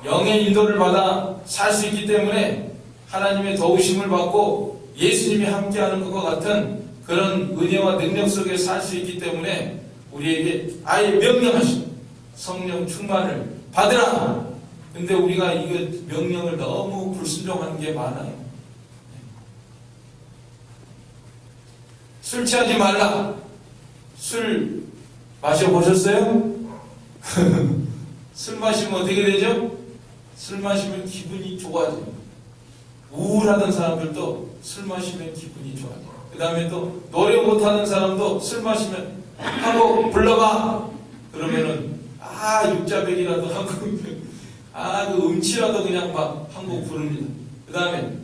영의 인도를 받아 살 수 있기 때문에, 하나님의 도우심을 받고 예수님이 함께하는 것과 같은 그런 은혜와 능력 속에 살 수 있기 때문에 우리에게 아예 명령하신 성령 충만을 받으라. 근데 우리가 이거 명령을 너무 불순종하는 게 많아요. 술 취하지 말라. 술 마셔보셨어요? 술 마시면 어떻게 되죠? 술 마시면 기분이 좋아져요. 우울하던 사람들도 술 마시면 기분이 좋아져요. 그 다음에 또 노래 못하는 사람도 술 마시면 한곡 불러봐. 그러면은 육자백이라도 한곡 그 음치라도 그냥 막 한 곡 부릅니다. 그 다음에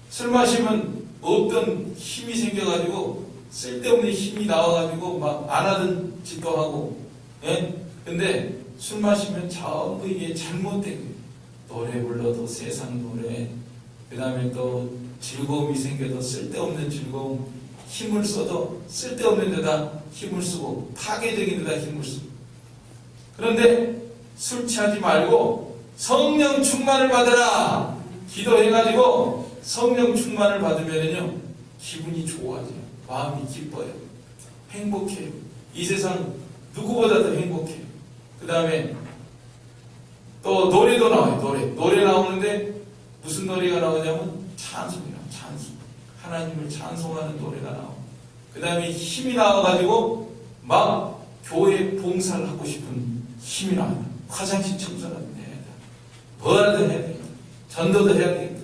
술 마시면 없던 힘이 생겨가지고 쓸데없는 힘이 나와가지고 막 안 하던 짓도 하고, 예? 근데 술 마시면 전부 이게 잘못된 거예요. 노래 불러도 세상 노래, 그 다음에 또 즐거움이 생겨도 쓸데없는 즐거움, 힘을 써도 쓸데없는 데다 힘을 쓰고 파괴적인 데다 힘을 쓰고. 그런데 술 취하지 말고 성령 충만을 받으라. 기도해가지고 성령 충만을 받으면요 기분이 좋아져요. 마음이 기뻐요. 행복해요. 이 세상 누구보다도 행복해요. 그 다음에 또 노래도 나와요. 노래 나오는데 무슨 노래가 나오냐면 찬송이에요. 찬송. 하나님을 찬송하는 노래가 나와요. 그 다음에 힘이 나와가지고 막 교회 봉사를 하고 싶은 힘이 나와요. 화장실 청소라도 해야 돼. 뭐라도 해야 돼. 전도도 해야 돼.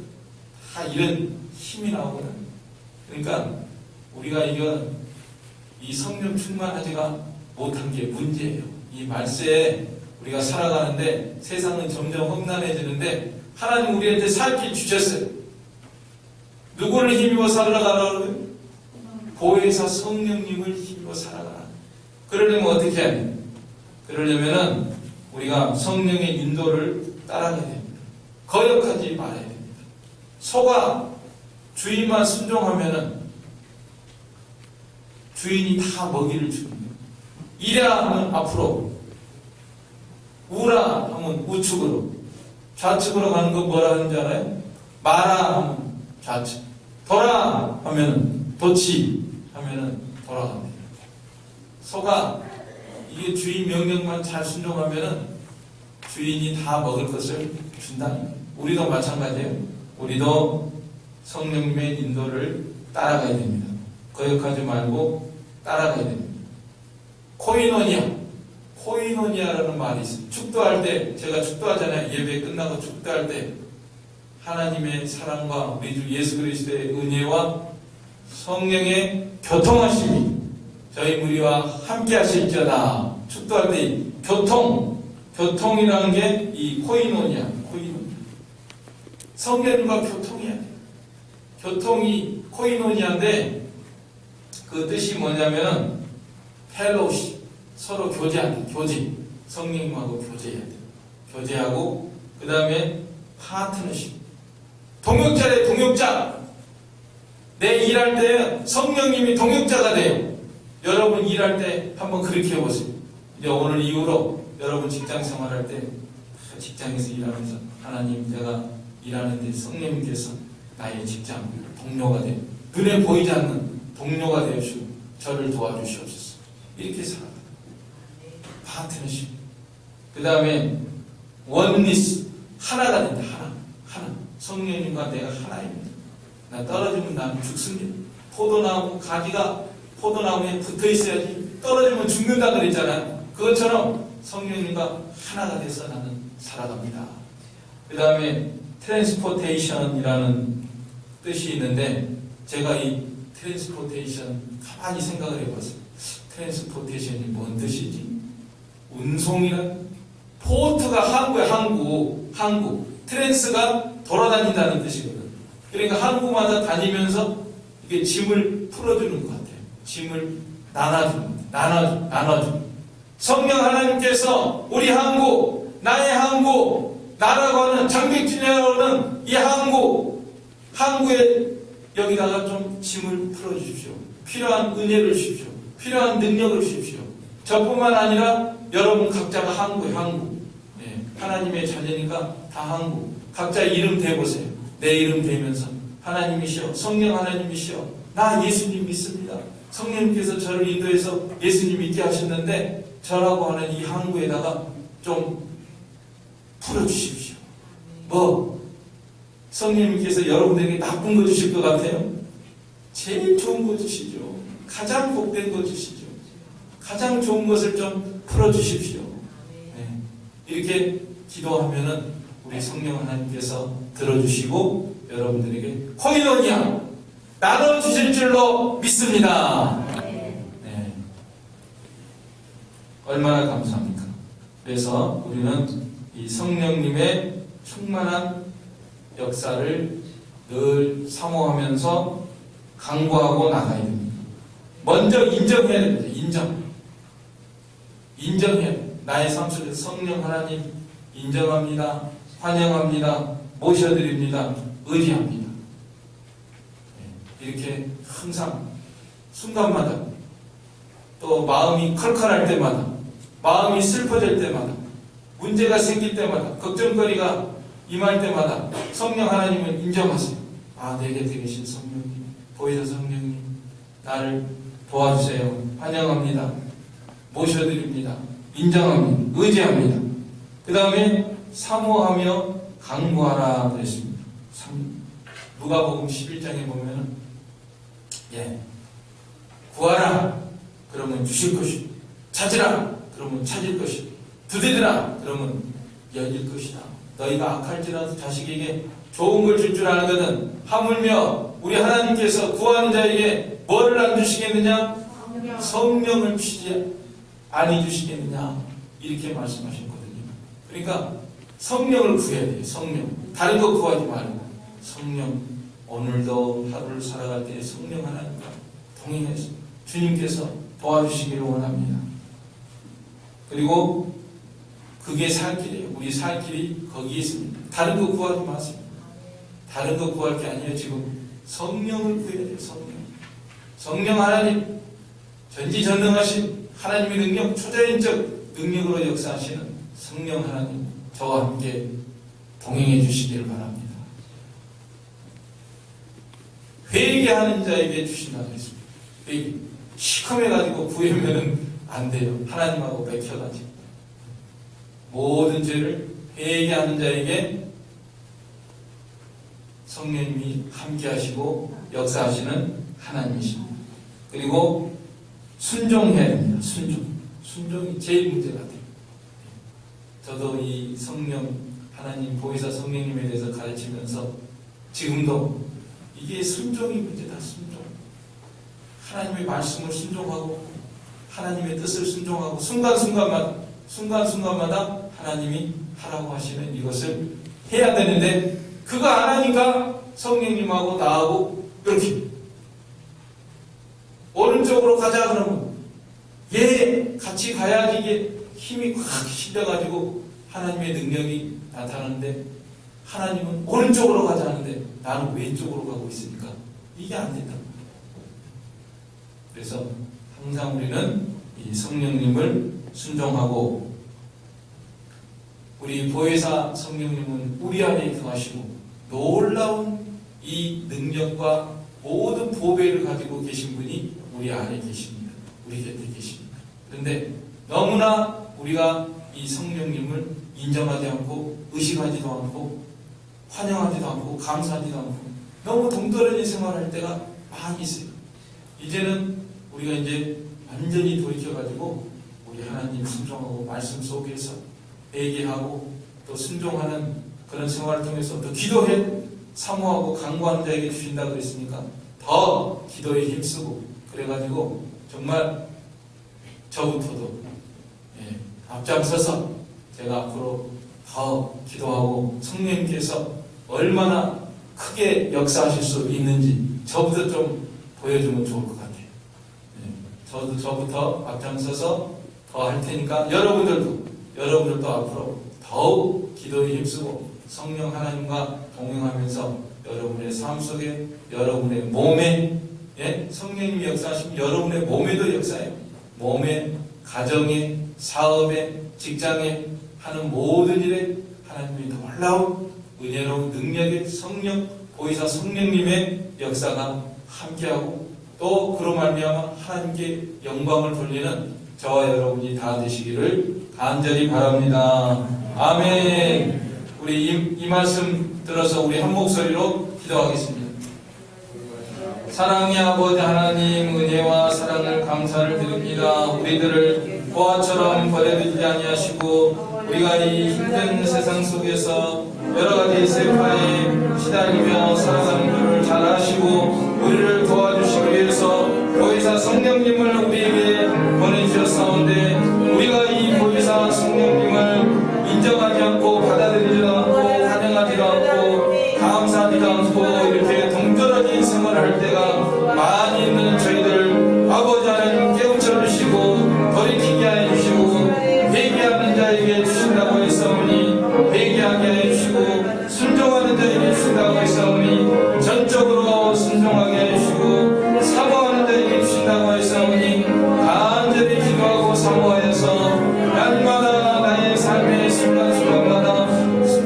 다 이런 힘이 나오거든. 그러니까 우리가 이 성령 충만하지가 못한 게 문제예요. 이 말세에 우리가 살아가는데 세상은 점점 험난해지는데 하나님 우리한테 살 길 주셨어요. 누구를 힘입어 살아가라고요? 보혜사 성령님을 힘입어 살아가라. 그러려면 어떻게 해야 돼요? 그러려면은 우리가 성령의 인도를 따라가야 됩니다. 거역하지 말아야 됩니다. 소가 주인만 순종하면은 주인이 다 먹이를 주는 거예요. 이라 하면 앞으로, 우라 하면 우측으로, 좌측으로 가는 거 뭐라 하는 줄 알아요? 마라 하면 좌측, 돌아 하면 도치 하면은 돌아갑니다. 소가 이게 주인 명령만 잘 순종하면은 주인이 다 먹을 것을 준다는 거예요. 우리도 마찬가지예요. 우리도 성령님의 인도를 따라가야 됩니다. 거역하지 말고 따라가야 됩니다. 코이노니아라는 말이 있어요. 축도할 때, 제가 축도하잖아요. 예배 끝나고 축도할 때 하나님의 사랑과 우리 주 예수 그리스도의 은혜와 성령의 교통하심이 저희 무리와 함께 하실지어다. 축도할 때 교통이라는 게 이 코이노니아. 성령과 교통해야 돼요. 교통이 코이노니아인데 그 뜻이 뭐냐면 펠로우십, 서로 교제하는 교제, 성령님하고 교제해야 돼요. 교제하고 그 다음에 파트너십, 동역자래. 동역자. 내 일할 때 성령님이 동역자가 돼요. 여러분 일할 때 한번 그렇게 해보세요. 이제 오늘 이후로 여러분 직장 생활할 때 직장에서 일하면서 하나님, 제가 일하는데 성령님께서 나의 직장 동료가 돼요. 눈에 보이지 않는 동료가 되어주시고 저를 도와주시옵소서. 이렇게 살아가요. 파트너십. 그 다음에 원리스, 하나가 된다. 하나. 성령님과 내가 하나입니다. 나 떨어지면 나는 죽습니다. 포도나무 가지가 포도나무에 붙어 있어야지 떨어지면 죽는다 그랬잖아요. 그것처럼 성령님과 하나가 돼서 나는 살아갑니다. 그 다음에 트랜스포테이션이라는 뜻이 있는데 제가 이 트랜스포테이션 가만히 생각을 해봤어요. 트랜스포테이션이 뭔 뜻이지? 운송이란 포트가 항구. 트랜스가 돌아다닌다는 뜻이거든. 그러니까 항구마다 다니면서 이게 짐을 풀어주는 것 같아요. 짐을 나눠주는. 성령 하나님께서 우리 항구, 나의 항구, 나라고 하는 장백진이라고 하는 이 항구에 여기다가 좀 짐을 풀어주십시오. 필요한 은혜를 주십시오. 필요한 능력을 주십시오. 저뿐만 아니라 여러분 각자가 항구. 네, 하나님의 자녀니까 다 항구. 각자 이름 대보세요. 내 이름 대면서 하나님이시여, 성령 하나님이시여, 나 예수님 믿습니다. 성령님께서 저를 인도해서 예수님 믿게 하셨는데 저라고 하는 이 항구에다가 좀 풀어주십시오. 성령님께서 여러분에게 나쁜 거 주실 것 같아요? 제일 좋은 거 주시죠. 가장 복된 거 주시죠. 가장 좋은 것을 좀 풀어주십시오. 네. 이렇게 기도하면은 우리 성령 하나님께서 들어주시고 여러분들에게 코이노니아 나눠주실 줄로 믿습니다. 네. 얼마나 감사합니까? 그래서 우리는 이 성령님의 충만한 역사를 늘 사모하면서 강구하고 나가야 됩니다. 먼저 인정해야 됩니다. 인정해야 됩니다. 나의 삶 속에서 성령 하나님 인정합니다. 환영합니다. 모셔드립니다. 의지합니다. 이렇게 항상 순간마다 또 마음이 컬컬할 때마다 마음이 슬퍼질 때마다 문제가 생길 때마다 걱정거리가 임할 때마다 성령 하나님을 인정하세요. 아, 내 곁에 계신 성령님, 보혜사 성령님, 나를 도와주세요. 환영합니다. 모셔드립니다. 인정합니다. 의지합니다. 그 다음에 사모하며 강구하라 그랬습니다. 누가복음 11장에 보면은 구하라 그러면 주실 것이고, 찾으라 그러면 찾을 것이고, 부르짖으라 그러면 열릴 것이다. 너희가 악할지라도 자식에게 좋은 걸 줄 줄 알거든 하물며 우리 하나님께서 구하는 자에게 뭐를 안 주시겠느냐? 성령을 주시지 아니 주시겠느냐? 이렇게 말씀하셨거든요. 그러니까 성령을 구해야 돼요. 성령. 다른 거 구하지 말고 성령. 오늘도 하루를 살아갈 때 성령 하나님과 동행해서 주님께서 도와주시기를 원합니다. 그리고 그게 살 길이에요. 우리 살 길이 거기에 있습니다. 다른 거 구하지 마세요. 다른 거 구할 게 아니에요. 지금 성령을 구해야 돼요. 성령 하나님, 전지전능하신 하나님의 능력, 초자연적 능력으로 역사하시는 성령 하나님, 저와 함께 동행해 주시기를 바랍니다. 회개하는 자에게 주신다고 했습니다. 회개. 시커매가지고 구하면은 안 돼요. 하나님하고 맥혀가지고. 모든 죄를 회개하는 자에게 성령님이 함께 하시고 역사하시는 하나님이십니다. 그리고 순종해야 됩니다. 순종이 제일 문제 같아요. 저도 이 성령, 하나님 보혜사 성령님에 대해서 가르치면서 지금도 이게 순종이 문제다. 순종. 하나님의 말씀을 순종하고 하나님의 뜻을 순종하고 순간순간마다 하나님이 하라고 하시는 이것을 해야 되는데 그거 안 하니까 성령님하고 나하고 이렇게 오른쪽으로 가자 그러면 같이 가야지 이게 힘이 확 실려가지고 하나님의 능력이 나타나는데 하나님은 오른쪽으로 가자 하는데 나는 왼쪽으로 가고 있으니까 이게 안 된다. 그래서 항상 우리는 이 성령님을 순종하고 우리 보혜사 성령님은 우리 안에 거하시고 놀라운 이 능력과 모든 보배를 가지고 계신 분이 우리 안에 계십니다. 우리 곁에 계십니다. 그런데 너무나 우리가 이 성령님을 인정하지 않고 의식하지도 않고 환영하지도 않고 감사하지도 않고 너무 동떨어진 생활할 때가 많이 있어요. 이제는 우리가 이제 완전히 돌이켜가지고 우리 하나님 순종하고 말씀 속에서 회개하고 또 순종하는 그런 생활을 통해서 또 기도해 사모하고 강구하는 자에게 주신다고 그랬으니까 더 기도에 힘쓰고 그래가지고 정말 저부터도 앞장서서 제가 앞으로 더 기도하고 성령님께서 얼마나 크게 역사하실 수 있는지 저부터 좀 보여주면 좋을 것 같아요. 저부터 앞장서서 더 할 테니까 여러분들도 앞으로 더욱 기도에 힘쓰고 성령 하나님과 동행하면서 여러분의 삶 속에 여러분의 몸에 성령님이 역사하시면 여러분의 몸에도 역사해요. 몸에, 가정에, 사업에, 직장에 하는 모든 일에 하나님의 놀라운 은혜로운 능력의 성령, 보혜사 성령님의 역사가 함께하고 또 그로 말미암아 하나님께 영광을 돌리는 저와 여러분이 다 되시기를 간절히 바랍니다. 아멘. 우리 이 말씀 들어서 우리 한 목소리로 기도하겠습니다. 사랑의 아버지 하나님, 은혜와 사랑을 감사를 드립니다. 우리들을 보아처럼 버려두지 아니하시고 우리가 이 힘든 세상 속에서 여러 가지 세파에 시달리며 살아가는 것을 잘 아시고 우리를 도와주시기 위해서 보혜사 성령님을 우리에게 보내주셨사온데 우리가 감사하지도 않고 감사하지도 않고 이렇게 동떨어진 생활을 할 때가 많이 있는 저희들 아버지 하나님 깨우쳐 주시고 돌이키게 하여 주시고 회개하는 자에게 주신다고 했사오니 회개하게 하여 주시고 순종하는 자에게 주신다고 했사오니 전적으로 순종하게 하여 주시고 사모하는 자에게 주신다고 했사오니 간절히 기도하고 사모하여서 날마다 나의 삶의 순간순간마다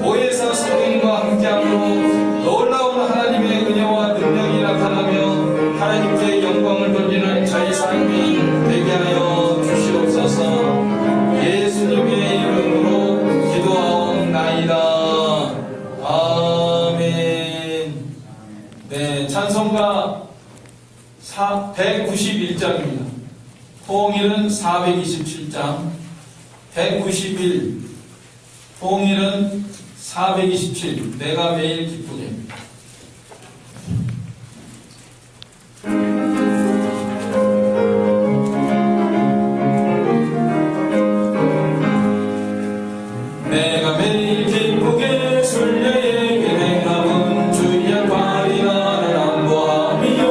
보혜사 성령과 함께함으로 놀라운 하나님의 은혜와 능력이 나타나며 하나님께 영광을 돌리는 저희 삶이 되게 하여 주시옵소서. 예수님의 이름으로 기도하옵나이다. 아멘. 네, 찬송가 191장입니다. 통일은 427장, 191, 통일은 427, 내가 매일 기쁘게. 내가 매일 기쁘게 순례의 행함은 주의 발이 나를 안보함이요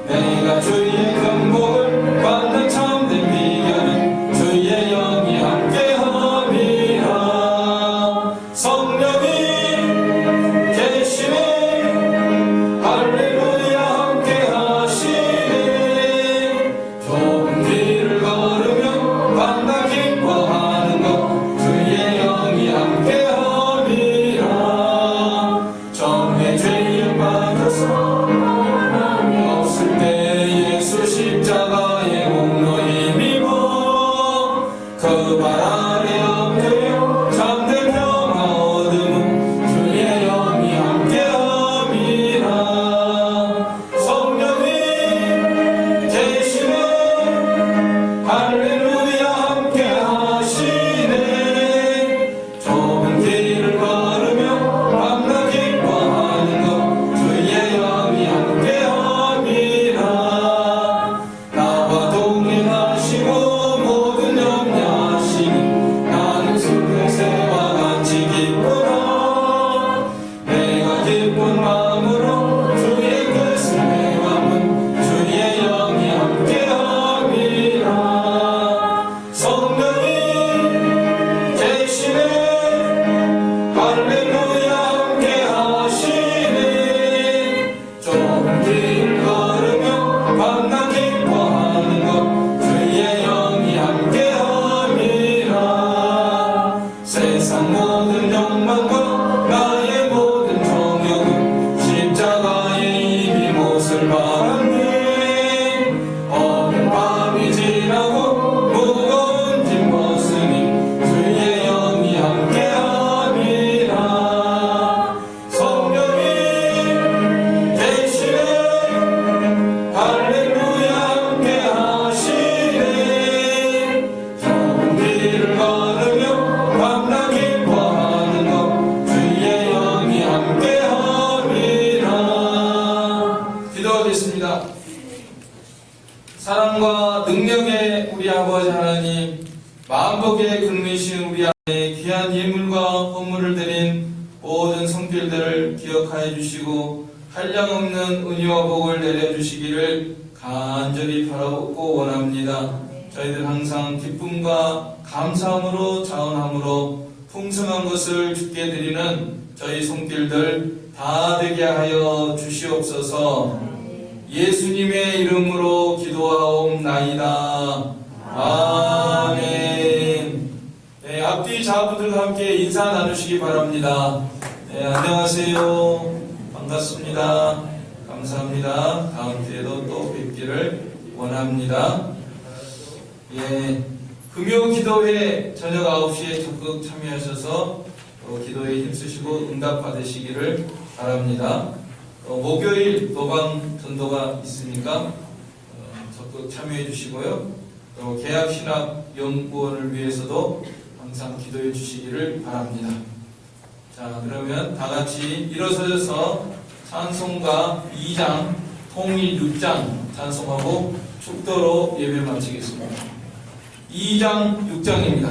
내가 주의 경복을 받는 참된 비결은 주의 영이 함께함이라. 성령이 계시네 할렐루야 함께하시네. 좁은 길을 걸으며 만나 기뻐하는 것 주의 영이 함께함이라. 정의 죄에 빠져서 없을 때 예수 십자가의 공로 힘입어 그 발 아래 엎드려 참된 평화 얻음은 주의 영이 함께함이라. 성령이 계시네 할렐루야 함께하시네. 좁은 길을 걸으며 만나 기뻐하는 것 주의 영이 함께함이라. 나와 동행하시고 모든 염려하시니 나는 순생새와 같이 기쁘다. 내가 기쁜 마음으로 주의 뜻을 행함은 주의 영이 함께함이라. 성령이 계시네 할렐루야 함께하시네. 좁은 길 걸으며 만나 기뻐하는 것 주의 영이 함께함이라. 세상 모든 욕망과 나의 모든 정욕은 십자가의 이미 못을 박았네. 어두운 밤이 지나고 무거운 짐 벗으니 주의 영이 함께함이라. 성령이 계시네 할렐루야 함께하시네. 좁은 길을 걸으며 만나 기뻐하는 것 주의 영이 함께함이라. 기도하겠습니다. 사랑과 능력의 우리 아버지 하나님, 만복의 근미신 우리 안에 귀한 예물과 헌물을 드린 모든 성필들을 기억하여 주시고 한량없는 은혜와 복을 내려주시기를 간절히 바라고 원합니다. 저희들 항상 기쁨과 감사함으로 자원함으로 풍성한 것을 주께 드리는 저희 손길들 다 되게 하여 주시옵소서. 예수님의 이름으로 기도하옵나이다. 아멘. 네, 앞뒤 자분들과 함께 인사 나누시기 바랍니다. 네, 안녕하세요. 반갑습니다. 감사합니다. 다음 주에도 또 뵙기를 원합니다. 예, 금요 기도회 저녁 9시에 적극 참여하셔서 기도에 힘쓰시고 응답 받으시기를 바랍니다. 목요일 도방 전도가 있으니까 적극 참여해 주시고요. 또 계약신학연구원을 위해서도 항상 기도해 주시기를 바랍니다. 자, 그러면 다 같이 일어서서 찬송가 2장, 통일 6장 찬송하고 축도로 예배 마치겠습니다. 2장 6장입니다.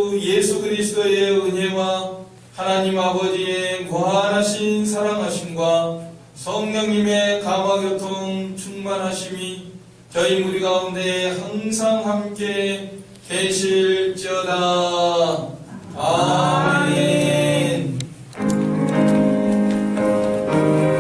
주 예수 그리스도의 은혜와 하나님 아버지의 무한하신 사랑하심과 성령님의 감화교통 충만하심이 저희 무리 가운데 항상 함께 계실지어다.